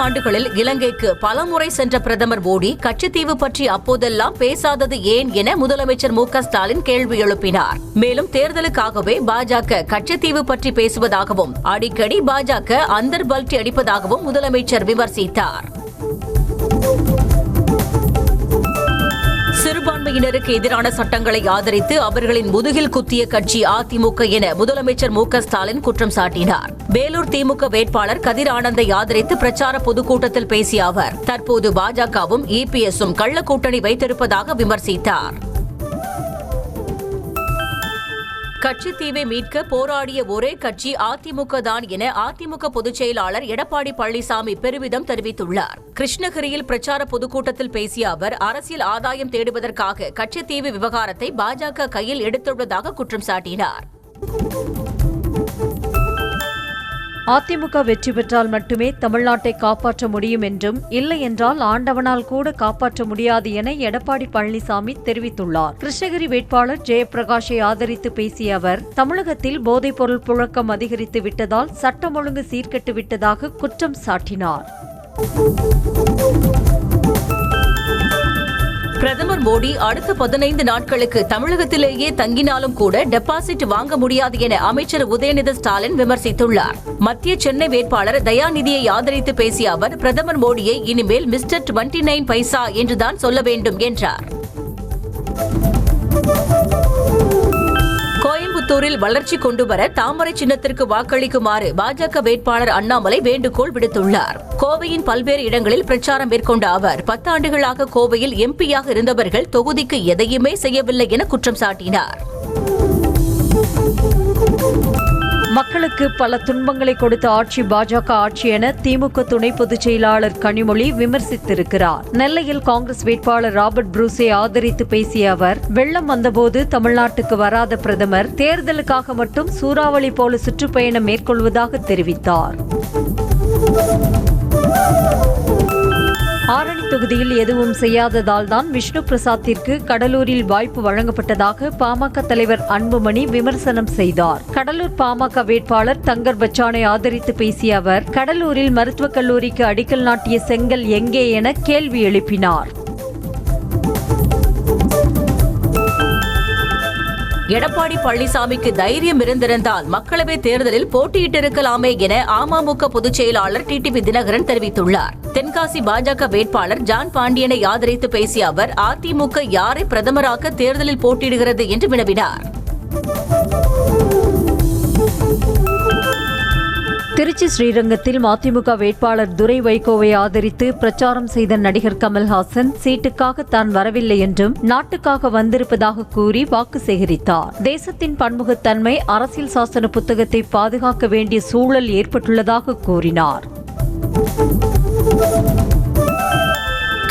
ஆண்டுகளில் இலங்கைக்கு பலமுறை சென்ற பிரதமர் மோடி கச்சத்தீவு பற்றி அப்போதெல்லாம் பேசாதது ஏன் என முதலமைச்சர் மு.க.ஸ்டாலின் கேள்வி எழுப்பினார். மேலும் தேர்தலுக்காகவே பாஜக கச்சத்தீவு பற்றி பேசுவதாகவும் அடிக்கடி பாஜக அந்தர் பல்டி அடிப்பதாகவும் முதலமைச்சர் விமர்சித்தார். சிறுபான்மையினருக்கு எதிரான சட்டங்களை ஆதரித்து அவர்களின் முதுகில் குத்திய கட்சி அதிமுக என முதலமைச்சர் மு.க.ஸ்டாலின் குற்றம் சாட்டினார். வேலூர் திமுக வேட்பாளர் கதிர் ஆனந்தை ஆதரித்து பிரச்சார பொதுக்கூட்டத்தில் பேசிய அவர் தற்போது பாஜகவும் இபிஎஸும் கள்ள கூட்டணி வைத்திருப்பதாக விமர்சித்தார். கச்சத்தீவை மீட்க போராடிய ஒரே கட்சி அதிமுக தான் என அதிமுக பொதுச் செயலாளர் எடப்பாடி பழனிசாமி பெருமிதம் தெரிவித்துள்ளார். கிருஷ்ணகிரியில் பிரச்சார பொதுக்கூட்டத்தில் பேசிய அவர் அரசியல் ஆதாயம் தேடுவதற்காக கச்சத்தீவு விவகாரத்தை பாஜக கையில் எடுத்துள்ளதாக குற்றம் சாட்டினார். அதிமுக வெற்றி பெற்றால் மட்டுமே தமிழ்நாட்டை காப்பாற்ற முடியும் என்றும் இல்லை என்றால் ஆண்டவனால் கூட காப்பாற்ற முடியாது என எடப்பாடி பழனிசாமி தெரிவித்துள்ளார். கிருஷ்ணகிரி வேட்பாளர் ஜெயபிரகாஷை ஆதரித்து பேசிய அவர் தமிழகத்தில் போதைப்பொருள் புழக்கம் அதிகரித்து விட்டதால் சட்டம் ஒழுங்கு சீர்கெட்டு விட்டதாக குற்றம் சாட்டினார். பிரதமர் மோடி அடுத்த 15 நாட்களுக்கு தமிழகத்திலேயே தங்கினாலும் கூட டெபாசிட் வாங்க முடியாது என அமைச்சர் உதயநிதி ஸ்டாலின் விமர்சித்துள்ளார். மத்திய சென்னை வேட்பாளர் தயாநிதியை ஆதரித்து பேசிய அவர் பிரதமர் மோடியை இனிமேல் மிஸ்டர் 29 பைசா என்றுதான் சொல்ல வேண்டும் என்றார். கோயம்புத்தூரில் வளர்ச்சி கொண்டுவர தாமரை சின்னத்திற்கு வாக்களிக்குமாறு பாஜக வேட்பாளர் அண்ணாமலை வேண்டுகோள் விடுத்துள்ளார். கோவையின் பல்வேறு இடங்களில் பிரச்சாரம் மேற்கொண்ட அவர் 10 ஆண்டுகளாக கோவையில் எம்பியாக இருந்தவர்கள் தொகுதிக்கு எதையுமே செய்யவில்லை என குற்றம் சாட்டினார். மக்களுக்கு பல துன்பங்களை கொடுத்த ஆட்சி பாஜக ஆட்சி என திமுக துணை பொதுச் செயலாளர் கனிமொழி விமர்சித்திருக்கிறார். நெல்லையில் காங்கிரஸ் வேட்பாளர் ராபர்ட் புரூஸை ஆதரித்து பேசிய அவர் வெள்ளம் வந்தபோது தமிழ்நாட்டுக்கு வராத பிரதமர் தேர்தலுக்காக மட்டும் சூறாவளி போல சுற்றுப்பயணம் மேற்கொள்வதாக தெரிவித்தார். ஆரணி தொகுதியில் எதுவும் செய்யாததால் தான் விஷ்ணு பிரசாத்திற்கு கடலூரில் வாய்ப்பு வழங்கப்பட்டதாக பாமக தலைவர் அன்புமணி விமர்சனம் செய்தார். கடலூர் பாமக வேட்பாளர் தங்கர் பச்சானை ஆதரித்து பேசிய அவர் கடலூரில் மருத்துவக் கல்லூரிக்கு அடிக்கல் நாட்டிய செங்கல் எங்கே என கேள்வி எழுப்பினார். எடப்பாடி பழனிசாமிக்கு தைரியம் இருந்திருந்தால் மக்களவைத் தேர்தலில் போட்டியிட்டிருக்கலாமே என அமமுக பொதுச் செயலாளர் டிடிவி தினகரன் தெரிவித்துள்ளார். தென்காசி பாஜக வேட்பாளர் ஜான் பாண்டியனை ஆதரித்து பேசிய அவர் அதிமுக யாரை பிரதமராக தேர்தலில் போட்டியிடுகிறது என்று வினவினார். திருச்சி ஸ்ரீரங்கத்தில் மதிமுக வேட்பாளர் துரை வைகோவை ஆதரித்து பிரச்சாரம் செய்த நடிகர் கமல்ஹாசன் சீட்டுக்காக தான் வரவில்லை என்றும் நாட்டுக்காக வந்திருப்பதாக கூறி வாக்கு சேகரித்தார். தேசத்தின் பன்முகத்தன்மை அரசியல் சாசன புத்தகத்தை பாதுகாக்க வேண்டிய சூழல் ஏற்பட்டுள்ளதாக கூறினார்.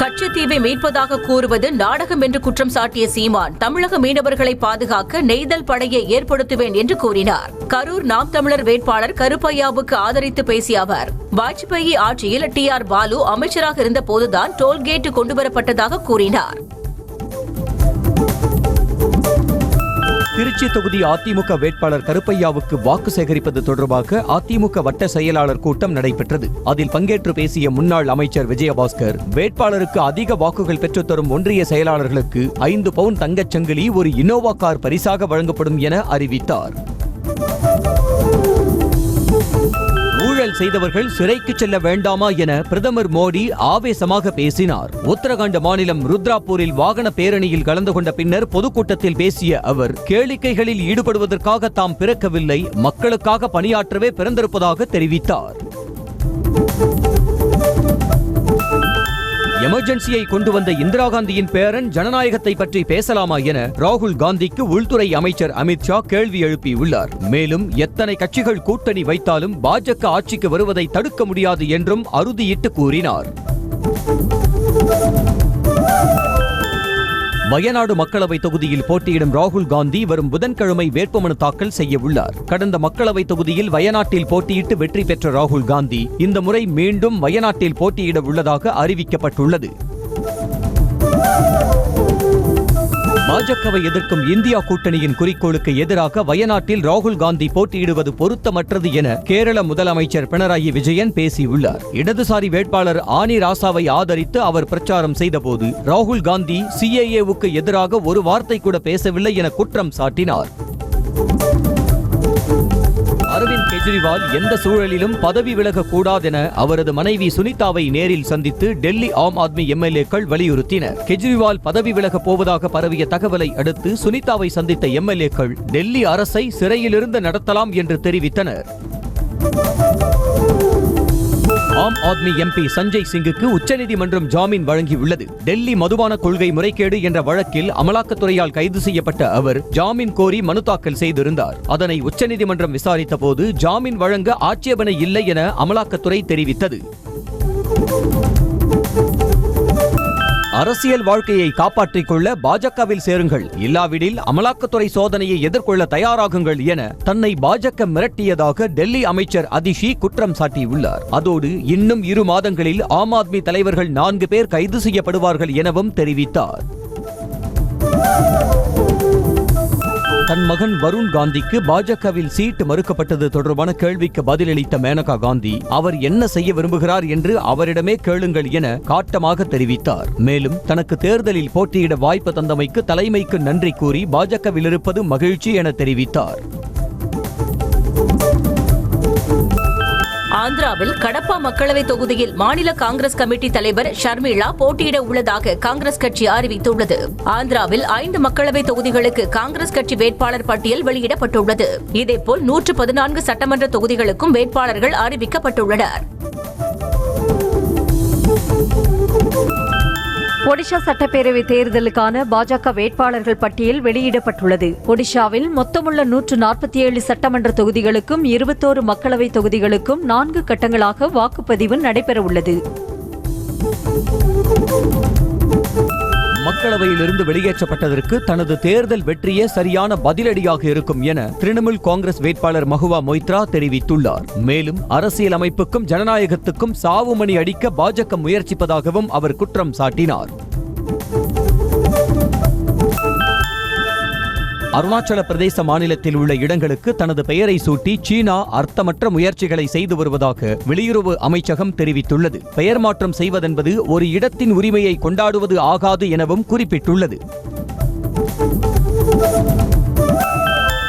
கச்சத்தீவை மீட்பதாக கூறுவது நாடகம் என்று குற்றம் சாட்டிய சீமான் தமிழக மீனவர்களை பாதுகாக்க நெய்தல் படையை ஏற்படுத்துவேன் என்று கூறினார். கரூர் நாம் தமிழர் வேட்பாளர் கருப்பையாவுக்கு ஆதரித்து பேசிய அவர் வாஜ்பாய் ஆட்சியில் TR பாலு அமைச்சராக இருந்த போதுதான் டோல்கேட் கொண்டுவரப்பட்டதாக கூறினார். திருச்சி தொகுதி அதிமுக வேட்பாளர் கருப்பையாவுக்கு வாக்கு சேகரிப்பது தொடர்பாக அதிமுக வட்ட செயலாளர் கூட்டம் நடைபெற்றது. அதில் பங்கேற்று பேசிய முன்னாள் அமைச்சர் விஜயபாஸ்கர் வேட்பாளருக்கு அதிக வாக்குகள் பெற்றுத்தரும் ஒன்றிய செயலாளர்களுக்கு 5 பவுன் தங்கச் சங்கிலி ஒரு இனோவா கார் பரிசாக வழங்கப்படும் என அறிவித்தார். ஊழல் செய்தவர்கள் சிறைக்கு செல்ல வேண்டாமா என பிரதமர் மோடி ஆவேசமாக பேசினார். உத்தரகாண்ட் மாநிலம் ருத்ராப்பூரில் வாகன பேரணியில் கலந்து கொண்ட பின்னர் பொதுக்கூட்டத்தில் பேசிய அவர் கேளிக்கைகளில் ஈடுபடுவதற்காக தாம் பிறக்கவில்லை, மக்களுக்காக பணியாற்றவே பிறந்திருப்பதாக தெரிவித்தார். எமர்ஜென்சியை கொண்டு வந்த இந்திரா காந்தியின் பேரன் ஜனநாயகத்தை பற்றி பேசலாமா என ராகுல் காந்திக்கு உள்துறை அமைச்சர் அமித்ஷா கேள்வி எழுப்பியுள்ளார். மேலும் எத்தனை கட்சிகள் கூட்டணி வைத்தாலும் பாஜக ஆட்சிக்கு வருவதை தடுக்க முடியாது என்றும் அறுதியிட்டு கூறினார். வயநாடு மக்களவை தொகுதியில் போட்டியிடும் ராகுல் காந்தி வரும் புதன்கிழமை வேட்புமனு தாக்கல் செய்ய உள்ளார். கடந்த மக்களவை தொகுதியில் வயநாட்டில் போட்டியிட்டு வெற்றி பெற்ற ராகுல் காந்தி இந்த முறை மீண்டும் வயநாட்டில் போட்டியிட உள்ளதாக அறிவிக்கப்பட்டுள்ளது. பாஜகவை எதிர்க்கும் இந்தியா கூட்டணியின் குறிக்கோளுக்கு எதிராக வயநாட்டில் ராகுல் காந்தி போட்டியிடுவது பொருத்தமற்றது என கேரள முதலமைச்சர் பினராயி விஜயன் பேசியுள்ளார். இடதுசாரி வேட்பாளர் ஆனி ராசாவை ஆதரித்து அவர் பிரச்சாரம் செய்தபோது ராகுல் காந்தி CAA-வுக்கு எதிராக ஒரு வார்த்தை கூட பேசவில்லை என குற்றம் சாட்டினார். அரவிந்த் கெஜ்ரிவால் எந்த சூழலிலும் பதவி விலகக் கூடாதென அவரது மனைவி சுனிதாவை நேரில் சந்தித்து டெல்லி ஆம் ஆத்மி MLA-க்கள் வலியுறுத்தினர். கெஜ்ரிவால் பதவி விலகப் போவதாக பரவிய தகவலை அடுத்து சுனிதாவை சந்தித்த MLA-க்கள் டெல்லி அரசை சிறையிலிருந்து நடத்தலாம் என்று தெரிவித்தனர். ஆம் ஆத்மி MP சஞ்சய் சிங்குக்கு உச்சநீதிமன்றம் ஜாமீன் வழங்கியுள்ளது. டெல்லி மதுபான கொள்கை முறைகேடு என்ற வழக்கில் அமலாக்கத்துறையால் கைது செய்யப்பட்ட அவர் ஜாமீன் கோரி மனு தாக்கல் செய்திருந்தார். அதனை உச்சநீதிமன்றம் விசாரித்த போது ஜாமீன் வழங்க ஆட்சேபனை இல்லை என அமலாக்கத்துறை தெரிவித்தது. அரசியல் வாழ்க்கையை காப்பாற்றிக் கொள்ள பாஜகவில் சேருங்கள், இல்லாவிடில் அமலாக்கத்துறை சோதனையை எதிர்கொள்ள தயாராகுங்கள் என தன்னை பாஜக மிரட்டியதாக டெல்லி அமைச்சர் அதிஷி குற்றம் சாட்டியுள்ளார். அதோடு இன்னும் 2 மாதங்களில் ஆம் ஆத்மி தலைவர்கள் 4 பேர் கைது செய்யப்படுவார்கள் எனவும் தெரிவித்தார். தன் மகன் வருண் காந்திக்கு பாஜகவில் சீட்டு மறுக்கப்பட்டது தொடர்பான கேள்விக்கு பதிலளித்த மேனகா காந்தி, அவர் என்ன செய்ய விரும்புகிறார் என்று அவரிடமே கேளுங்கள் என காட்டமாக தெரிவித்தார். மேலும் தனக்கு தேர்தலில் போட்டியிட வாய்ப்பு தந்தமைக்கு தலைமைக்கு நன்றி கூறி பாஜகவில் இருப்பது மகிழ்ச்சி என தெரிவித்தார். ஆந்திராவில் கடப்பா மக்களவை தொகுதியில் மாநில காங்கிரஸ் கமிட்டி தலைவர் ஷர்மிளா போட்டியிட உள்ளதாக காங்கிரஸ் கட்சி அறிவித்துள்ளது. ஆந்திராவில் 5 மக்களவை தொகுதிகளுக்கு காங்கிரஸ் கட்சி வேட்பாளர் பட்டியல் வெளியிடப்பட்டுள்ளது. இதேபோல் 114 சட்டமன்ற தொகுதிகளுக்கும் வேட்பாளர்கள் அறிவிக்கப்பட்டுள்ளனர். ஒடிஷா சட்டப்பேரவை தேர்தலுக்கான பாஜக வேட்பாளர்கள் பட்டியல் வெளியிடப்பட்டுள்ளது. ஒடிஷாவில் மொத்தமுள்ள 147 சட்டமன்ற தொகுதிகளுக்கும் 21 மக்களவை தொகுதிகளுக்கும் 4 கட்டங்களாக வாக்குப்பதிவு நடைபெறவுள்ளது. மக்களவையிலிருந்து வெளியேற்றப்பட்டதற்கு தனது தேர்தல் வெற்றியே சரியான பதிலடியாக இருக்கும் என திரிணாமுல் காங்கிரஸ் வேட்பாளர் மஹுவா மொய்த்ரா தெரிவித்துள்ளார். மேலும் அரசியல் அமைப்புக்கும் ஜனநாயகத்துக்கும் சாவுமணி அடிக்க பாஜக முயற்சிப்பதாகவும் அவர் குற்றம் சாட்டினார். அருணாச்சல பிரதேச மாநிலத்தில் உள்ள இடங்களுக்கு தனது பெயரை சூட்டி சீனா அர்த்தமற்ற முயற்சிகளை செய்து வருவதாக வெளியுறவு அமைச்சகம் தெரிவித்துள்ளது. பெயர் மாற்றம் செய்வதென்பது ஒரு இடத்தின் உரிமையை கொண்டாடுவது ஆகாது எனவும் குறிப்பிட்டுள்ளது.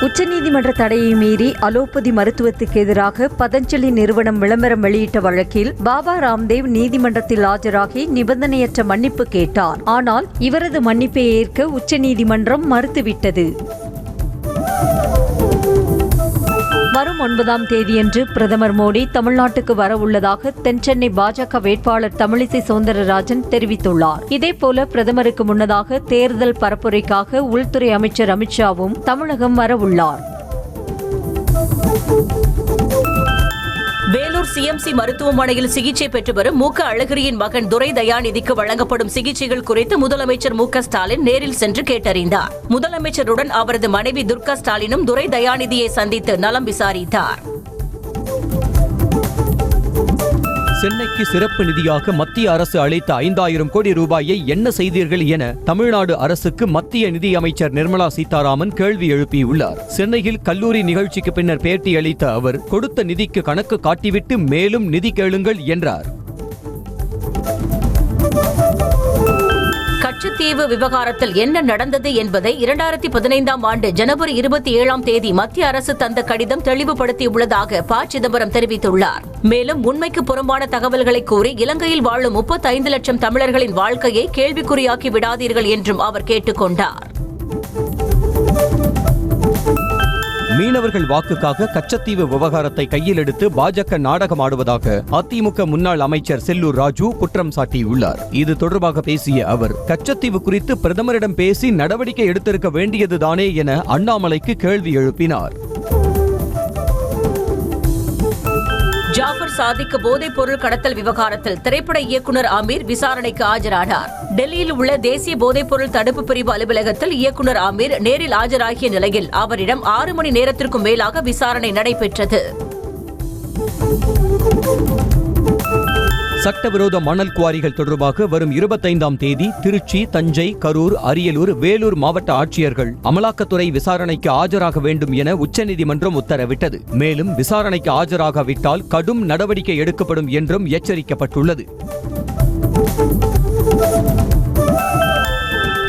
உச்சநீதிமன்ற தடையை மீறி அலோபதி மருத்துவத்துக்கு எதிராக பதஞ்சலி நிறுவனம் விளம்பரம் வெளியிட்ட வழக்கில் பாபா ராம்தேவ் நீதிமன்றத்தில் ஆஜராகி நிபந்தனையற்ற மன்னிப்பு கேட்டார். ஆனால் இவரது மன்னிப்பை ஏற்க உச்சநீதிமன்றம் மறுத்துவிட்டது. வரும் 9ஆம் தேதியன்று பிரதமர் மோடி தமிழ்நாட்டுக்கு வரவுள்ளதாக தென்சென்னை பாஜக வேட்பாளர் தமிழிசை சவுந்தரராஜன் தெரிவித்துள்ளார். இதேபோல பிரதமருக்கு முன்னதாக தேர்தல் பரப்புரைக்காக உள்துறை அமைச்சர் அமித்ஷாவும் தமிழகம் வரவுள்ளார். வேலூர் CMC மருத்துவமனையில் சிகிச்சை பெற்று வரும் மு.க. அழகிரியின் மகன் துரை தயாநிதிக்கு வழங்கப்படும் சிகிச்சைகள் குறித்து முதலமைச்சர் மு.க. ஸ்டாலின் நேரில் சென்று கேட்டறிந்தார். முதலமைச்சருடன் அவரது மனைவி துர்கா ஸ்டாலினும் துரை தயாநிதியை சந்தித்து நலம் விசாரித்தார். சென்னைக்கு சிறப்பு நிதியாக மத்திய அரசு அளித்த 5000 கோடி ரூபாயை என்ன செய்தீர்கள் என தமிழ்நாடு அரசுக்கு மத்திய நிதி அமைச்சர் நிர்மலா சீதாராமன் கேள்வி எழுப்பியுள்ளார். சென்னையில் கல்லூரி நிகழ்ச்சிக்கு பின்னர் பேட்டி அளித்த அவர், கொடுத்த நிதிக்கு கணக்கு காட்டிவிட்டு மேலும் நிதி கேளுங்கள் என்றார். கச்சத்தீவு விவகாரத்தில் என்ன நடந்தது என்பதை 2015ஆம் ஆண்டு ஜனவரி 27ஆம் தேதி மத்திய அரசு தந்த கடிதம் தெளிவுபடுத்தியுள்ளதாக ப. சிதம்பரம் தெரிவித்துள்ளார். மேலும் உண்மைக்கு புறம்பான தகவல்களை கூறி இலங்கையில் வாழும் 35 லட்சம் தமிழர்களின் வாழ்க்கையை கேள்விக்குறியாக்கி விடாதீர்கள் என்றும் அவர் கேட்டுக் கொண்டார். மீனவர்கள் வாக்குக்காக கச்சத்தீவு விவகாரத்தை கையில் எடுத்து பாஜக நாடகமாடுவதாக அதிமுக முன்னாள் அமைச்சர் செல்லூர் ராஜு குற்றம் சாட்டியுள்ளார். இது தொடர்பாக பேசிய அவர், கச்சத்தீவு குறித்து பிரதமரிடம் பேசி நடவடிக்கை எடுத்திருக்க வேண்டியதுதானே என அண்ணாமலைக்கு கேள்வி எழுப்பினார். ஜாஃபர் சாதிக் போதைப் பொருள் கடத்தல் விவகாரத்தில் திரைப்பட இயக்குநர் ஆமீர் விசாரணைக்கு ஆஜரானார். டெல்லியில் உள்ள தேசிய போதைப் பொருள் தடுப்பு பிரிவு அலுவலகத்தில் இயக்குநர் ஆமீர் நேரில் ஆஜராகிய நிலையில் அவரிடம் 6 மணி நேரத்திற்கும் மேலாக விசாரணை நடைபெற்றது. சட்டவிரோத மணல் குவாரிகள் தொடர்பாக வரும் 25ஆம் தேதி திருச்சி, தஞ்சை, கரூர், அரியலூர், வேலூர் மாவட்ட ஆட்சியர்கள் அமலாக்கத்துறை விசாரணைக்கு ஆஜராக வேண்டும் என உச்சநீதிமன்றம் உத்தரவிட்டது. மேலும் விசாரணைக்கு ஆஜராகாவிட்டால் கடும் நடவடிக்கை எடுக்கப்படும் என்றும் எச்சரிக்கப்பட்டுள்ளது.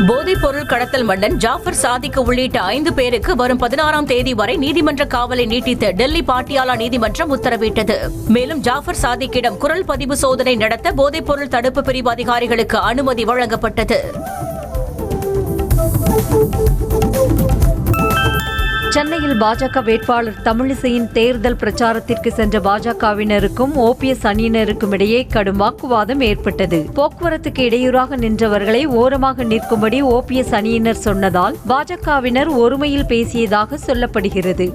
போதைப்பொருள் கடத்தல் மன்னன் ஜாஃபர் சாதிக் உள்ளிட்ட 5 பேருக்கு வரும் 16ஆம் தேதி வரை நீதிமன்ற காவலை நீட்டித்து டெல்லி பாட்டியாலா நீதிமன்றம் உத்தரவிட்டது. மேலும் ஜாஃபர் சாதிக்கிடம் குரல் பதிவு சோதனை நடத்த போதைப்பொருள் தடுப்பு பிரிவு அதிகாரிகளுக்கு அனுமதி வழங்கப்பட்டது. சென்னையில் பாஜக வேட்பாளர் தமிழிசையின் தேர்தல் பிரச்சாரத்திற்கு சென்ற பாஜகவினருக்கும் ஓபிஎஸ் அணியினருக்கும் இடையே கடும் வாக்குவாதம் ஏற்பட்டது. போக்குவரத்துக்கு இடையூறாக நின்றவர்களை ஓரமாக நிற்கும்படி ஓபிஎஸ் அணியினர் சொன்னதால் பாஜகவினர் ஒருமையில் பேசியதாக சொல்லப்படுகிறது.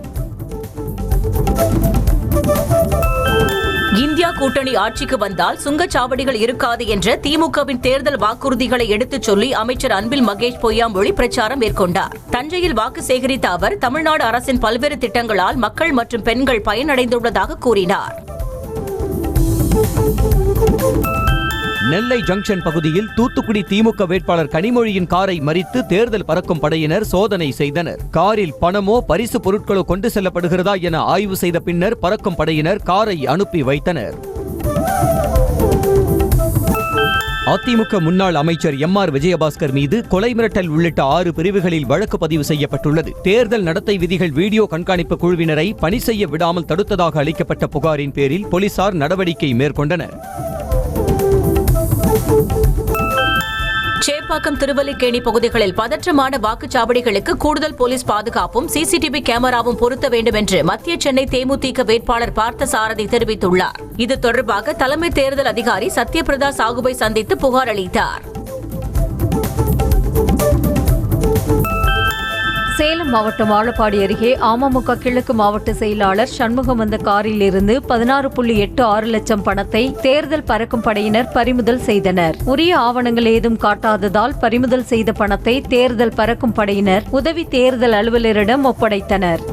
இந்தியா கூட்டணி ஆட்சிக்கு வந்தால் சுங்கச்சாவடிகள் இருக்காது என்ற திமுகவின் தேர்தல் வாக்குறுதிகளை எடுத்துச் சொல்லி அமைச்சர் அன்பில் மகேஷ் பொய்யாமொழி பிரச்சாரம் மேற்கொண்டார். தஞ்சையில் வாக்கு சேகரித்த அவர் தமிழ்நாடு அரசின் பல்வேறு திட்டங்களால் மக்கள் மற்றும் பெண்கள் பயனடைந்துள்ளதாக கூறினார். நெல்லை ஜங்ஷன் பகுதியில் தூத்துக்குடி திமுக வேட்பாளர் கனிமொழியின் காரை மறித்து தேர்தல் பறக்கும் படையினர் சோதனை செய்தனர். காரில் பணமோ பரிசு பொருட்களோ கொண்டு செல்லப்படுகிறதா என ஆய்வு செய்த பின்னர் பறக்கும் படையினர் காரை அனுப்பி வைத்தனர். அதிமுக முன்னாள் அமைச்சர் எம்.ஆர். விஜயபாஸ்கர் மீது கொலை மிரட்டல் உள்ளிட்ட 6 பிரிவுகளில் வழக்கு பதிவு செய்யப்பட்டுள்ளது. தேர்தல் நடத்தை விதிகள் வீடியோ கண்காணிப்பு குழுவினரை பணி செய்ய விடாமல் தடுத்ததாக அளிக்கப்பட்ட புகாரின் பேரில் போலீசார் நடவடிக்கை மேற்கொண்டனர். சேப்பாக்கம், திருவல்லிக்கேணி பகுதிகளில் பதற்றமான வாக்குச்சாவடிகளுக்கு கூடுதல் போலீஸ் பாதுகாப்பும் சிசிடிவி கேமராவும் பொருத்த வேண்டும் என்று மத்திய சென்னை தேமுதிக வேட்பாளர் பார்த்தசாரதி தெரிவித்துள்ளார். இது தொடர்பாக தலைமை தேர்தல் அதிகாரி சத்யபிரதா சாகுவை சந்தித்து புகார் அளித்தார். சேலம் மாவட்டம் வாழப்பாடி அருகே அமமுக கிழக்கு மாவட்ட செயலாளர் சண்முகம் வந்த காரில் இருந்து 16.86 லட்சம் பணத்தை தேர்தல் பறக்கும் படையினர் பறிமுதல் செய்தனர். உரிய ஆவணங்கள் ஏதும் காட்டாததால் பறிமுதல் செய்த பணத்தை தேர்தல் பறக்கும் படையினர் உதவி தேர்தல் அலுவலரிடம் ஒப்படைத்தனர்.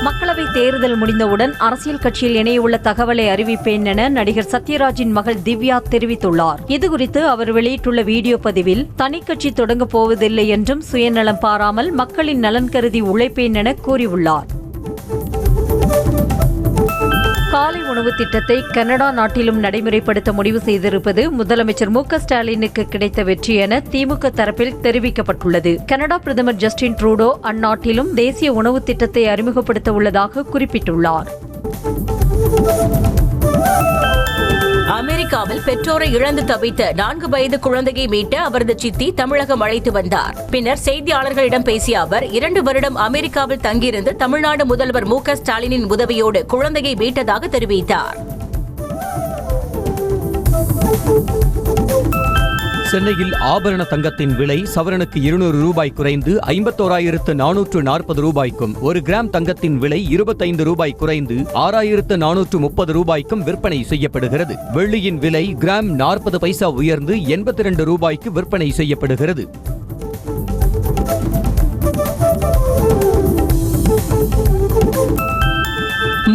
மக்களவை தேர்தல் முடிந்தவுடன் அரசியல் கட்சியில் இணையவுள்ள தகவலை அறிவிப்பேன் என நடிகர் சத்யராஜின் மகள் திவ்யா தெரிவித்துள்ளார். இதுகுறித்து அவர் வெளியிட்டுள்ள வீடியோ பதிவில் தனிக்கட்சி தொடங்கப் போவதில்லை என்றும் சுயநலம் பாராமல் மக்களின் நலன் கருதி உழைப்பேன் என கூறியுள்ளார். காலை உணவு திட்டத்தை கனடா நாட்டிலும் நடைமுறைப்படுத்த முடிவு செய்திருப்பது முதலமைச்சர் மு.க. ஸ்டாலினுக்கு கிடைத்த வெற்றி என திமுக தரப்பில் தெரிவிக்கப்பட்டுள்ளது. கனடா பிரதமர் ஜஸ்டின் ட்ரூடோ அந்நாட்டிலும் தேசிய உணவு திட்டத்தை அறிமுகப்படுத்த உள்ளதாக குறிப்பிட்டுள்ளார். அமெரிக்காவில் பெற்றோரை இழந்து தவித்த 4 வயது குழந்தையை மீட்ட அவரது சித்தி தமிழகம் அழைத்து வந்தார். பின்னர் செய்தியாளர்களிடம் பேசிய அவர் 2 வருடம் அமெரிக்காவில் தங்கியிருந்து தமிழ்நாடு முதல்வர் மு.க. ஸ்டாலினின் உதவியோடு குழந்தையை மீட்டதாக தெரிவித்தார். சென்னையில் ஆபரண தங்கத்தின் விலை சவரனுக்கு 200 ரூபாய் குறைந்து 51,440 ரூபாய்க்கும், 1 கிராம் தங்கத்தின் விலை 25 ரூபாய் குறைந்து 6,430 ரூபாய்க்கும் விற்பனை செய்யப்படுகிறது. வெள்ளியின் விலை கிராம் 40 பைசா உயர்ந்து 82 ரூபாய்க்கு விற்பனை செய்யப்படுகிறது.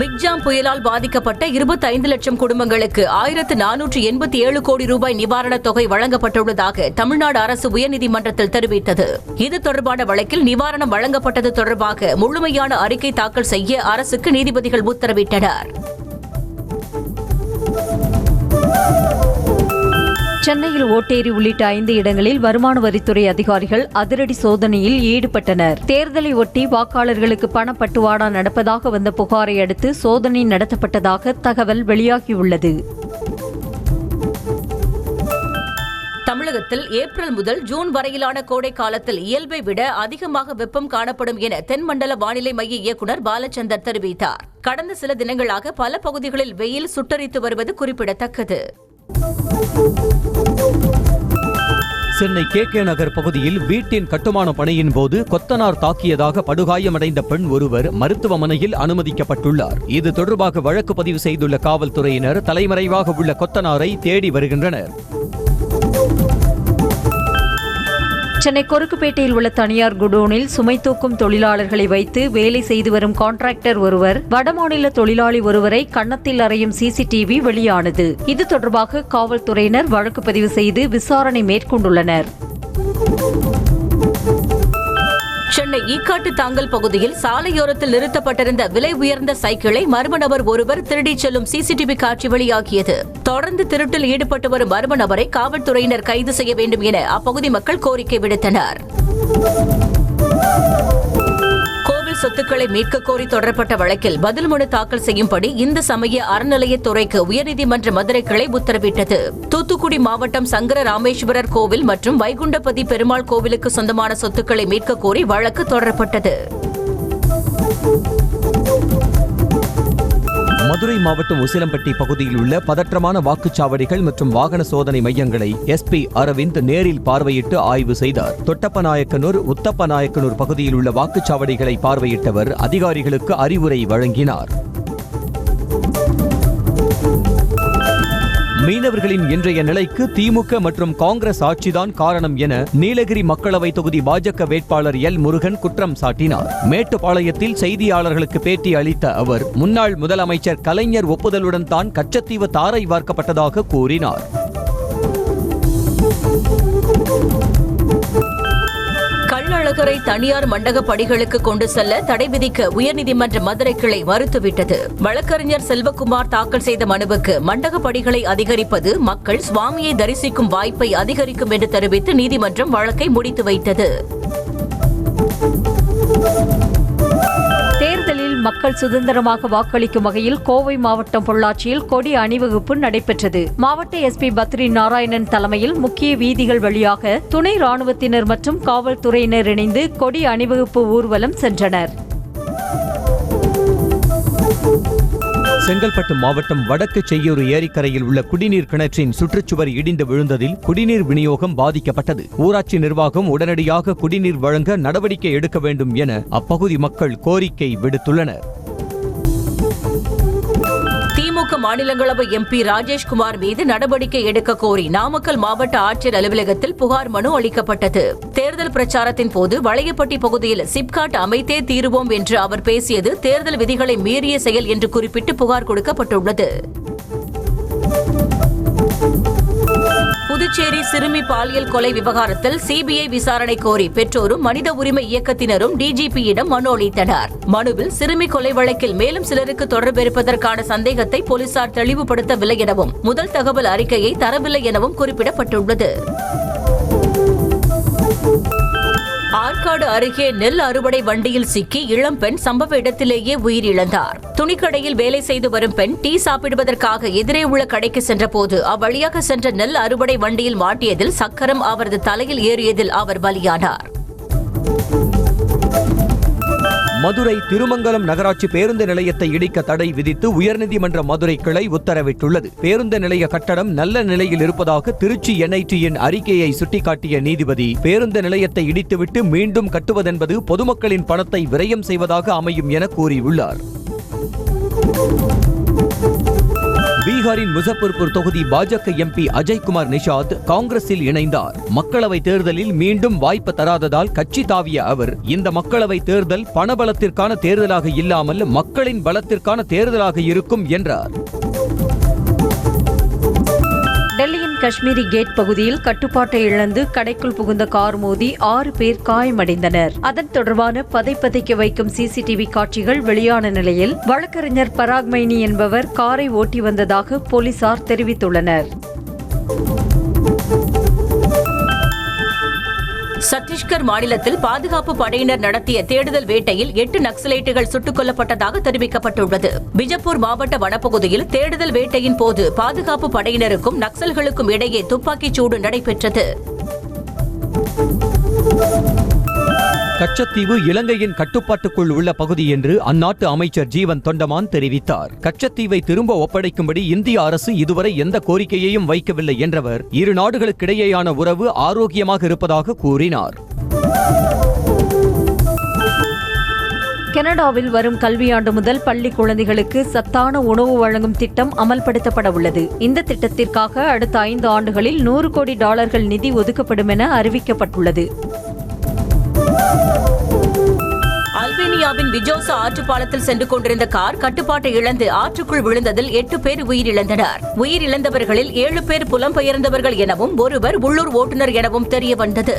மிக்ஜாம் புயலால் பாதிக்கப்பட்ட 25 லட்சம் குடும்பங்களுக்கு 1,487 கோடி ரூபாய் நிவாரணத் தொகை வழங்கப்பட்டுள்ளதாக தமிழ்நாடு அரசு உயர்நீதிமன்றத்தில் தெரிவித்தது. இது தொடர்பான வழக்கில் நிவாரணம் வழங்கப்பட்டது தொடர்பாக முழுமையான அறிக்கை தாக்கல் செய்ய அரசுக்கு நீதிபதிகள் உத்தரவிட்டனர். சென்னையில் ஓட்டேரி உள்ளிட்ட 5 இடங்களில் வருமான வரித்துறை அதிகாரிகள் அதிரடி சோதனையில் ஈடுபட்டனர். தேர்தலை ஒட்டி வாக்காளர்களுக்கு பணப்பட்டுவாடா நடப்பதாக வந்த புகாரை அடுத்து சோதனை நடத்தப்பட்டதாக தகவல் வெளியாகியுள்ளது. தமிழகத்தில் ஏப்ரல் முதல் ஜூன் வரையிலான கோடை காலத்தில் இயல்பை விட அதிகமாக வெப்பம் காணப்படும் என தென்மண்டல வானிலை மைய இயக்குநர் பாலச்சந்தர் தெரிவித்தார். கடந்த சில தினங்களாக பல பகுதிகளில் வெயில் சுட்டரித்து வருவது குறிப்பிடத்தக்கது. சென்னை கே.கே. நகர் பகுதியில் வீட்டின் கட்டுமான பணியின் போது கொத்தனார் தாக்கியதாக படுகாயமடைந்த பெண் ஒருவர் மருத்துவமனையில் அனுமதிக்கப்பட்டுள்ளார். இது தொடர்பாக வழக்கு பதிவு செய்துள்ள காவல்துறையினர் தலைமறைவாக உள்ள கொத்தனாரை தேடி வருகின்றனர். சென்னை கொருக்குப்பேட்டையில் உள்ள தனியார் குடோனில் சுமை தூக்கும் தொழிலாளர்களை வைத்து வேலை செய்து வரும் கான்ட்ராக்டர் ஒருவர் வடமாநில தொழிலாளி ஒருவரை கன்னத்தில் அறையும் சிசிடிவி வெளியானது. இது தொடர்பாக காவல்துறையினர் வழக்கு பதிவு செய்து விசாரணை மேற்கொண்டுள்ளனர். சென்னை ஈக்காட்டு தாங்கல் பகுதியில் சாலையோரத்தில் நிறுத்தப்பட்டிருந்த விலை உயர்ந்த சைக்கிளை மர்ம நபர் ஒருவர் திருடிச் செல்லும் சிசிடிவி காட்சி வெளியாகியது. தொடர்ந்து திருட்டில் ஈடுபட்டு வரும் மர்ம நபரை காவல்துறையினர் கைது செய்ய வேண்டும் என அப்பகுதி மக்கள் கோரிக்கை விடுத்தனர். கோவில் சொத்துக்களை மீட்க கோரி தொடரப்பட்ட வழக்கில் பதில் மனு தாக்கல் செய்யும்படி இந்து சமய அறநிலையத்துறைக்கு உயர்நீதிமன்ற மதுரை கிளை உத்தரவிட்டது. தூத்துக்குடி மாவட்டம் சங்கர ராமேஸ்வரர் கோவில் மற்றும் வைகுண்டபதி பெருமாள் கோவிலுக்கு சொந்தமான சொத்துக்களை மீட்க கோரி வழக்கு தொடரப்பட்டது. மதுரை மாவட்டம் உசிலம்பட்டி பகுதியில் உள்ள பதற்றமான வாக்குச்சாவடிகள் மற்றும் வாகன சோதனை மையங்களை SP அரவிந்த் நேரில் பார்வையிட்டு ஆய்வு செய்தார். தொட்டப்பநாயக்கனூர், உத்தப்பநாயக்கனூர் பகுதியில் உள்ள வாக்குச்சாவடிகளை பார்வையிட்டவர் அதிகாரிகளுக்கு அறிவுரை வழங்கினார். மீனவர்களின் இன்றைய நிலைக்கு திமுக மற்றும் காங்கிரஸ் ஆட்சிதான் காரணம் என நீலகிரி மக்களவை தொகுதி பாஜக வேட்பாளர் எல் முருகன் குற்றம் சாட்டினார். மேட்டுப்பாளையத்தில் செய்தியாளர்களுக்கு பேட்டி அளித்த அவர் முன்னாள் முதலமைச்சர் கலைஞர் ஒப்புதலுடன் தான் கச்சத்தீவு தாரை வார்க்கப்பட்டதாக கூறினார். கள்ளழகரை தனியார் மண்டக படிகளுக்கு கொண்டு செல்ல தடை விதிக்க உயர்நீதிமன்ற மதுரை கிளை மறுத்துவிட்டது. வழக்கறிஞர் செல்வகுமார் தாக்கல் செய்த மனுவுக்கு மண்டக படிகளை அதிகரிப்பது மக்கள் சுவாமியை தரிசிக்கும் வாய்ப்பை அதிகரிக்கும் என்று தெரிவித்து நீதிமன்றம் வழக்கை முடித்து வைத்தது. தேர்தலில் மக்கள் சுதந்திரமாக வாக்களிக்கும் வகையில் கோவை மாவட்டம் பொள்ளாச்சியில் கொடி அணிவகுப்பு நடைபெற்றது. மாவட்ட SP பத்ரி நாராயணன் தலைமையில் முக்கிய வீதிகள் வழியாக துணை ராணுவத்தினர் மற்றும் காவல்துறையினர் இணைந்து கொடி அணிவகுப்பு ஊர்வலம் சென்றனர். செங்கல்பட்டு மாவட்டம் வடக்கு செய்யூர் ஏரிக்கரையில் உள்ள குடிநீர் கிணற்றின் சுற்றுச்சுவர் இடிந்து விழுந்ததில் குடிநீர் விநியோகம் பாதிக்கப்பட்டது. ஊராட்சி நிர்வாகம் உடனடியாக குடிநீர் வழங்க நடவடிக்கை எடுக்க வேண்டும் என அப்பகுதி மக்கள் கோரிக்கை விடுத்துள்ளனர். திமுக மாநிலங்களவை MP ராஜேஷ்குமார் மீது நடவடிக்கை எடுக்க கோரி நாமக்கல் மாவட்ட ஆட்சியர் அலுவலகத்தில் புகார் மனு அளிக்கப்பட்டது. தேர்தல் பிரச்சாரத்தின் போது வளையப்பட்டி பகுதியில் சிப்காட் அமைத்தே தீருவோம் என்று அவர் பேசியது தேர்தல் விதிகளை மீறிய செயல் என்று குறிப்பிட்டு புகார் கொடுக்கப்பட்டுள்ளது. புதுச்சேரி சிறுமி பாலியல் கொலை விவகாரத்தில் CBI விசாரணை கோரி பெற்றோரும் மனித உரிமை இயக்கத்தினரும் DGPயிடம் மனு அளித்தனர். மனுவில் சிறுமி கொலை வழக்கில் மேலும் சிலருக்கு தொடர்பு இருப்பதற்கான சந்தேகத்தை போலீசார் தெளிவுபடுத்தவில்லை எனவும் முதல் தகவல் அறிக்கையை தரவில்லை எனவும் குறிப்பிடப்பட்டுள்ளது. ஆற்காடு அருகே நெல் அறுவடை வண்டியில் சிக்கி இளம்பெண் சம்பவ இடத்திலேயே உயிரிழந்தார். துணிக்கடையில் வேலை செய்து வரும் பெண் டீ சாப்பிடுவதற்காக எதிரே உள்ள கடைக்கு சென்றபோது அவ்வழியாக சென்ற நெல் அறுவடை வண்டியில் மாட்டியதில் சக்கரம் அவரது தலையில் ஏறியதில் அவர் பலியானார். மதுரை திருமங்கலம் நகராட்சி பேருந்து நிலையத்தை இடிக்க தடை விதித்து உயர்நீதிமன்ற மதுரை கிளை உத்தரவிட்டுள்ளது. பேருந்து நிலைய கட்டடம் நல்ல நிலையில் இருப்பதாக திருச்சி NITயின் அறிக்கையை சுட்டிக்காட்டிய நீதிபதி பேருந்து நிலையத்தை இடித்துவிட்டு மீண்டும் கட்டுவதென்பது பொதுமக்களின் பணத்தை விரயம் செய்வதாக அமையும் என கூறியுள்ளார். பீகாரின் முசஃபர்பூர் தொகுதி பாஜக MP அஜய்குமார் நிஷாத் காங்கிரஸில் இணைந்தார். மக்களவை தேர்தலில் மீண்டும் வாய்ப்பு தராததால் கட்சி தாவிய அவர் இந்த மக்களவை தேர்தல் பணபலத்திற்கான தேர்தலாக இல்லாமல் மக்களின் பலத்திற்கான தேர்தலாக இருக்கும் என்றார். டெல்லியின் காஷ்மீரி கேட் பகுதியில் கட்டுப்பாட்டை இழந்து கடைக்குள் புகுந்த கார் மோதி 6 பேர் காயமடைந்தனர். அதன் தொடர்பான பதைப்பதைக்க வைக்கும் CCTV காட்சிகள் வெளியான நிலையில் வழக்கறிஞர் பராக் மைனி என்பவர் காரை ஓட்டி வந்ததாக போலீசார் தெரிவித்துள்ளனர். சத்தீஸ்கர் மாநிலத்தில் பாதுகாப்பு படையினர் நடத்திய தேடுதல் வேட்டையில் 8 நக்சலைட்டுகள் சுட்டுக் கொல்லப்பட்டதாக தெரிவிக்கப்பட்டுள்ளது. பிஜப்பூர் மாவட்ட வனப்பகுதியில் தேடுதல் வேட்டையின் போது பாதுகாப்பு படையினருக்கும் நக்சல்களுக்கும் இடையே துப்பாக்கிச் சூடு நடைபெற்றது. கச்சத்தீவு இலங்கையின் கட்டுப்பாட்டுக்குள் உள்ள பகுதி என்று அந்நாட்டு அமைச்சர் ஜீவன் தொண்டமான் தெரிவித்தார். கச்சத்தீவை திரும்ப ஒப்படைக்கும்படி இந்திய அரசு இதுவரை எந்த கோரிக்கையையும் வைக்கவில்லை என்றவர் இரு நாடுகளுக்கிடையேயான உறவு ஆரோக்கியமாக இருப்பதாக கூறினார். கனடாவில் வரும் கல்வியாண்டு முதல் பள்ளி குழந்தைகளுக்கு சத்தான உணவு வழங்கும் திட்டம் அமல்படுத்தப்பட உள்ளது. இந்த திட்டத்திற்காக அடுத்த 5 ஆண்டுகளில் $100 கோடி நிதி ஒதுக்கப்படும் என அறிவிக்கப்பட்டுள்ளது. அல்பேனியாவின் விஜோசா ஆற்றுப்பாலத்தில் சென்று கொண்டிருந்த கார் கட்டுப்பாட்டை இழந்து ஆற்றுக்குள் விழுந்ததில் 8 பேர் உயிரிழந்தனர். உயிரிழந்தவர்களில் 7 பேர் புலம்பெயர்ந்தவர்கள் எனவும் ஒருவர் உள்ளூர் ஓட்டுநர் எனவும் தெரியவந்தது.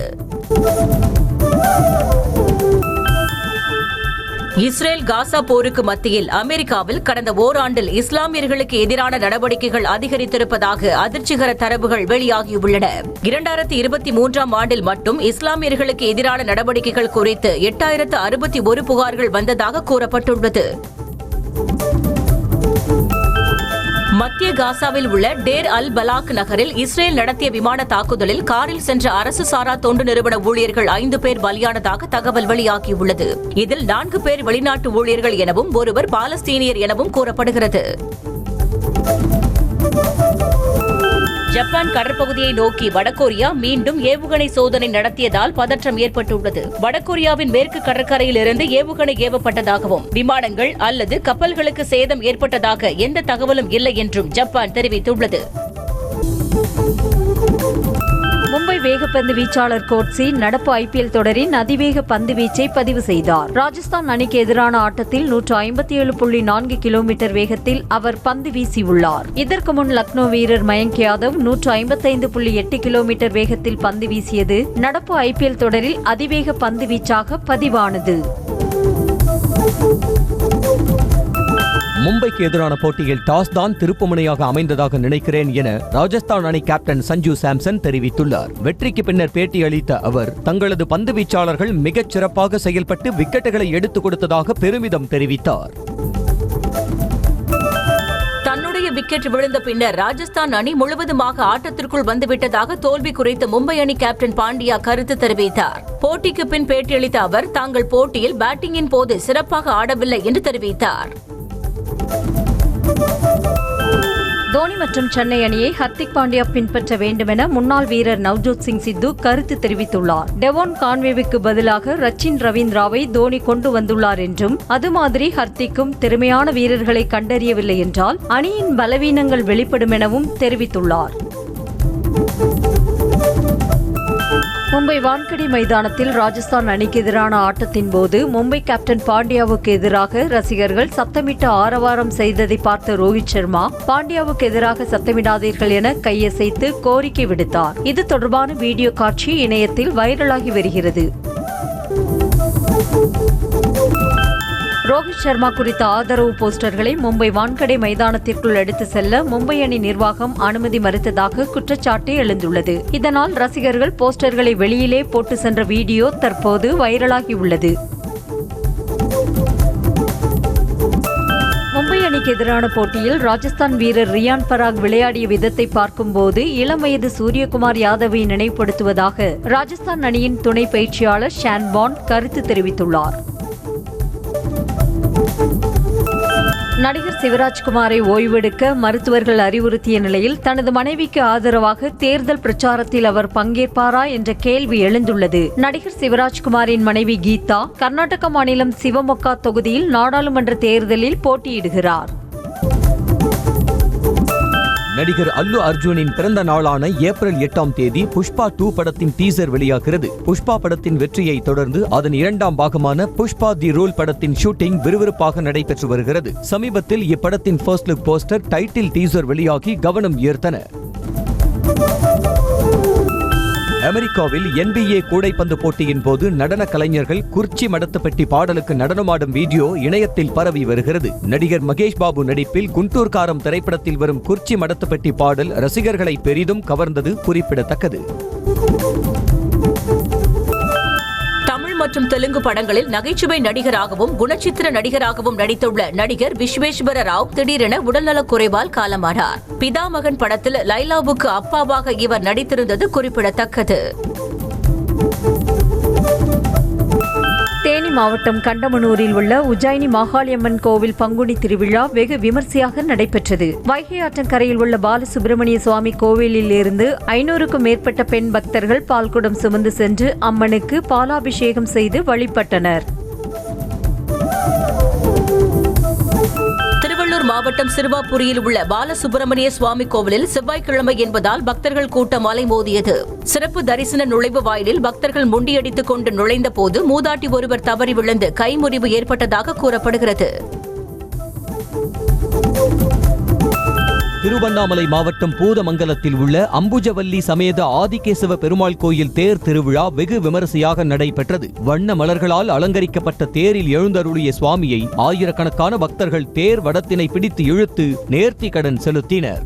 இஸ்ரேல் காசா போருக்கு மத்தியில் அமெரிக்காவில் கடந்த ஓராண்டில் இஸ்லாமியர்களுக்கு எதிரான நடவடிக்கைகள் அதிகரித்திருப்பதாக அதிர்ச்சிகர தரவுகள் வெளியாகியுள்ளன. 2023ஆம் ஆண்டில் மட்டும் இஸ்லாமியர்களுக்கு எதிரான நடவடிக்கைகள் குறித்து 8061 புகார்கள் வந்ததாக கூறப்பட்டுள்ளது. மத்திய காசாவில் உள்ள டேர் அல் பலாக் நகரில் இஸ்ரேல் நடத்திய விமான தாக்குதலில் காரில் சென்ற அரசு சாரா தொண்டு நிறுவன ஊழியர்கள் 5 பேர் பலியானதாக தகவல் வெளியாகியுள்ளது. இதில் 4 பேர் வெளிநாட்டு ஊழியர்கள் எனவும் ஒருவர் பாலஸ்தீனியர் எனவும் கூறப்படுகிறது. ஜப்பான் கடற்பகுதியை நோக்கி வடகொரியா மீண்டும் ஏவுகணை சோதனை நடத்தியதால் பதற்றம் ஏற்பட்டுள்ளது. வடகொரியாவின் மேற்கு கடற்கரையில் இருந்து ஏவுகணை ஏவப்பட்டதாகவும் விமானங்கள் அல்லது கப்பல்களுக்கு சேதம் ஏற்பட்டதாக எந்த தகவலும் இல்லை என்றும் ஜப்பான் தெரிவித்துள்ளது. மும்பை வேகப்பந்து வீச்சாளர் கோட்ஸி நடப்பு IPL தொடரின் அதிவேக பந்து வீச்சை பதிவு செய்தார். ராஜஸ்தான் அணிக்கு எதிரான ஆட்டத்தில் 157.4 கிலோமீட்டர் வேகத்தில் அவர் பந்து வீசியுள்ளார். இதற்கு முன் லக்னோ வீரர் மயங்க் யாதவ் 155.8 கிலோமீட்டர் வேகத்தில் பந்து வீசியது நடப்பு IPL தொடரில் அதிவேக பந்து வீச்சாக பதிவானது. மும்பைக்கு எதிரான போட்டியில் டாஸ் தான் திருப்புமுனையாக அமைந்ததாக நினைக்கிறேன் என ராஜஸ்தான் அணி கேப்டன் சஞ்சு சாம்சன் தெரிவித்துள்ளார். வெற்றிக்கு பின்னர் பேட்டி அளித்த அவர் தங்களது பந்து வீச்சாளர்கள் மிகச் சிறப்பாக செயல்பட்டு விக்கெட்டுகளை எடுத்துக் கொடுத்ததாக பெருமிதம் தெரிவித்தார். தன்னுடைய விக்கெட் விழுந்த பின்னர் ராஜஸ்தான் அணி முழுவதுமாக ஆட்டத்திற்குள் வந்துவிட்டதாக தோல்வி குறித்து மும்பை அணி கேப்டன் பாண்டியா கருத்து தெரிவித்தார். போட்டிக்கு பின் பேட்டியளித்த அவர் தாங்கள் போட்டியில் பேட்டிங்கின் போது சிறப்பாக ஆடவில்லை என்று தெரிவித்தார். தோனி மற்றும் சென்னை அணியை ஹர்திக் பாண்டியா பின்பற்ற வேண்டுமென முன்னாள் வீரர் நவ்ஜோத் சிங் சித்து கருத்து தெரிவித்துள்ளார். டெவான் கான்வேவுக்கு பதிலாக ரச்சின் ரவீந்திராவை தோனி கொண்டு வந்துள்ளார் என்றும் அது மாதிரி ஹர்திக்கும் திறமையான வீரர்களை கண்டறியவில்லை என்றால் அணியின் பலவீனங்கள் வெளிப்படும் எனவும் தெரிவித்துள்ளார். மும்பை வான்கடே மைதானத்தில் ராஜஸ்தான் அணிக்கு எதிரான ஆட்டத்தின் போது மும்பை கேப்டன் பாண்டியாவுக்கு எதிராக ரசிகர்கள் சத்தமிட்டு ஆரவாரம் செய்ததை பார்த்த ரோஹித் சர்மா பாண்டியாவுக்கு எதிராக சத்தமிடாதீர்கள் என கையசைத்து கோரிக்கை விடுத்தார். இது தொடர்பான வீடியோ காட்சி இணையத்தில் வைரலாகி வருகிறது. ரோஹித் சர்மா குறித்த ஆதரவு போஸ்டர்களை மும்பை வான்கடே மைதானத்திற்குள் எடுத்து செல்ல மும்பை அணி நிர்வாகம் அனுமதி மறுத்ததாக குற்றச்சாட்டு எழுந்துள்ளது. இதனால் ரசிகர்கள் போஸ்டர்களை வெளியிலே போட்டு சென்ற வீடியோ தற்போது வைரலாகியுள்ளது. மும்பை அணிக்கு எதிரான போட்டியில் ராஜஸ்தான் வீரர் ரியான் பராக் விளையாடிய விதத்தை பார்க்கும்போது இளம் வயது சூரியகுமார் யாதவை நினைவுபடுத்துவதாக ராஜஸ்தான் அணியின் துணை பயிற்சியாளர் ஷான் பாண்ட் கருத்து தெரிவித்துள்ளார். நடிகர் சிவராஜ்குமாரை ஓய்வெடுக்க மருத்துவர்கள் அறிவுறுத்திய நிலையில் தனது மனைவிக்கு ஆதரவாக தேர்தல் பிரச்சாரத்தில் அவர் பங்கேற்பாரா என்ற கேள்வி எழுந்துள்ளது. நடிகர் சிவராஜ்குமாரின் மனைவி கீதா கர்நாடக மாநிலம் சிவமொக்கா தொகுதியில் நாடாளுமன்ற தேர்தலில் போட்டியிடுகிறார். நடிகர் அல்லு அர்ஜுனின் பிறந்த நாளான ஏப்ரல் 8ஆம் தேதி புஷ்பா 2 படத்தின் டீசர் வெளியாகிறது. புஷ்பா படத்தின் வெற்றியை தொடர்ந்து அதன் 2ஆம் பாகமான புஷ்பா தி ரூல் படத்தின் ஷூட்டிங் விறுவிறுப்பாக நடைபெற்று வருகிறது. சமீபத்தில் இப்படத்தின் first look poster, title teaser வெளியாகி கவனம் ஈர்த்தன. அமெரிக்காவில் NBA கூடைப்பந்து போட்டியின் போது நடன கலைஞர்கள் குர்ச்சி மடத்துப்பட்டி பாடலுக்கு நடனமாடும் வீடியோ இணையத்தில் பரவி வருகிறது. நடிகர் மகேஷ் பாபு நடிப்பில் குண்டூர் காரம் திரைப்படத்தில் வரும் குர்ச்சி மடத்துப்பட்டி பாடல் ரசிகர்களை பெரிதும் கவர்ந்தது குறிப்பிடத்தக்கது. மற்றும் தெலுங்கு படங்களில் நகைச்சுவை நடிகராகவும் குணச்சித்திர நடிகராகவும் நடித்துள்ள நடிகர் விஸ்வேஸ்வர ராவ் திடீரென உடல்நலக் குறைவால் காலமானார். பிதாமகன் படத்தில் லைலாவுக்கு அப்பாவாக இவர் நடித்திருந்தது குறிப்பிடத்தக்கது. தேனி மாவட்டம் கண்டமனூரில் உள்ள உஜ்ஜாயினி மாகாளியம்மன் கோவில் பங்குனி திருவிழா வெகு விமர்சையாக நடைபெற்றது. வைகை ஆற்றங்கரையில் உள்ள பாலசுப்பிரமணிய சுவாமி கோவிலில் இருந்து 500க்கும் மேற்பட்ட பெண் பக்தர்கள் பால்குடம் சுமந்து சென்று அம்மனுக்கு பாலாபிஷேகம் செய்து வழிபட்டனர். மாவட்டம் சிறுவாபுரியில் உள்ள பாலசுப்பிரமணிய சுவாமி கோவிலில் செவ்வாய்க்கிழமை என்பதால் பக்தர்கள் கூட்டம் அலைமோதியது. சிறப்பு தரிசன நுழைவு வாயிலில் பக்தர்கள் முண்டியடித்துக் கொண்டு நுழைந்த போது மூதாட்டி ஒருவர் தவறி விழுந்து கைமுறிவு ஏற்பட்டதாக கூறப்படுகிறது. திருவண்ணாமலை மாவட்டம் பூதமங்கலத்தில் உள்ள அம்புஜவல்லி சமேத ஆதிகேசவ பெருமாள் கோயில் தேர் திருவிழா வெகு விமரிசையாக நடைபெற்றது. வண்ண மலர்களால் அலங்கரிக்கப்பட்ட தேரில் எழுந்தருளிய சுவாமியை ஆயிரக்கணக்கான பக்தர்கள் தேர் வடத்தினை பிடித்து இழுத்து நேர்த்தி கடன் செலுத்தினர்.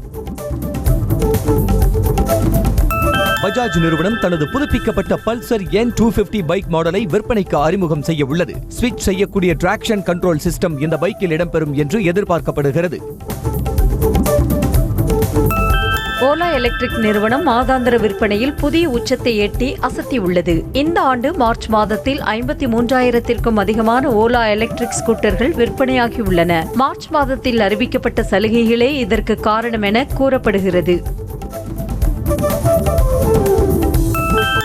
பஜாஜ் நிறுவனம் தனது புதுப்பிக்கப்பட்ட பல்சர் N250 பைக் மாடலை விற்பனைக்கு அறிமுகம் செய்ய உள்ளது. ஸ்விட்ச் செய்யக்கூடிய டிராக்ஷன் கண்ட்ரோல் சிஸ்டம் இந்த பைக்கில் இடம்பெறும் என்று எதிர்பார்க்கப்படுகிறது. ஓலா எலக்ட்ரிக் நிறுவனம் மாதாந்திர விற்பனையில் புதிய உச்சத்தை எட்டி அசத்தியுள்ளது. இந்த ஆண்டு மார்ச் மாதத்தில் 53,000க்கும் அதிகமான ஓலா எலக்ட்ரிக் ஸ்கூட்டர்கள் விற்பனையாகியுள்ளன. மார்ச் மாதத்தில் அறிவிக்கப்பட்ட சலுகைகளே இதற்கு காரணம் என கூறப்படுகிறது.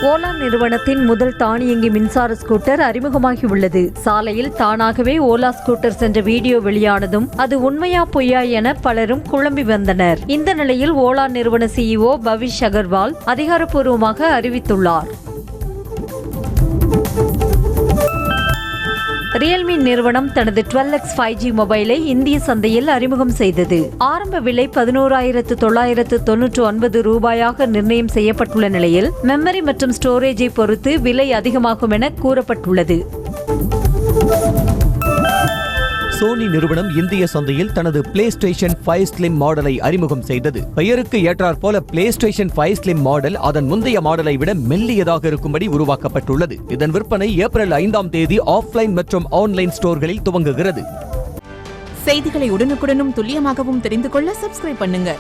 ஓலா நிறுவனத்தின் முதல் தானியங்கி மின்சார ஸ்கூட்டர் அறிமுகமாகியுள்ளது. சாலையில் தானாகவே ஓலா ஸ்கூட்டர் சென்ற வீடியோ வெளியானதும் அது உண்மையா பொய்யா என பலரும் குழம்பி வந்தனர். இந்த நிலையில் ஓலா நிறுவன CEO பவிஷ் அகர்வால் அதிகாரப்பூர்வமாக அறிவித்துள்ளார். ரியல்மி நிறுவனம் தனது 12X 5G மொபைலை இந்திய சந்தையில் அறிமுகம் செய்தது. ஆரம்ப விலை 11,999 ரூபாயாக நிர்ணயம் செய்யப்பட்டுள்ள நிலையில் மெமரி மற்றும் ஸ்டோரேஜை பொறுத்து விலை அதிகமாகும் என கூறப்பட்டுள்ளது. சோனி நிறுவனம் இந்திய சந்தையில் தனது PlayStation 5 Slim மாடலை அறிமுகம் செய்தது. பெயருக்கு ஏற்றாற் போல PlayStation 5 Slim மாடல் அதன் முந்தைய மாடலை விட மெல்லியதாக இருக்கும்படி உருவாக்கப்பட்டுள்ளது. இதன் விற்பனை ஏப்ரல் 5ஆம் தேதி ஆஃப்லைன் மற்றும் ஆன்லைன் ஸ்டோர்களில் துவங்குகிறது. செய்திகளை உடனுக்குடனும் துல்லியமாகவும் தெரிந்து கொள்ள சப்ஸ்கிரைப் பண்ணுங்க.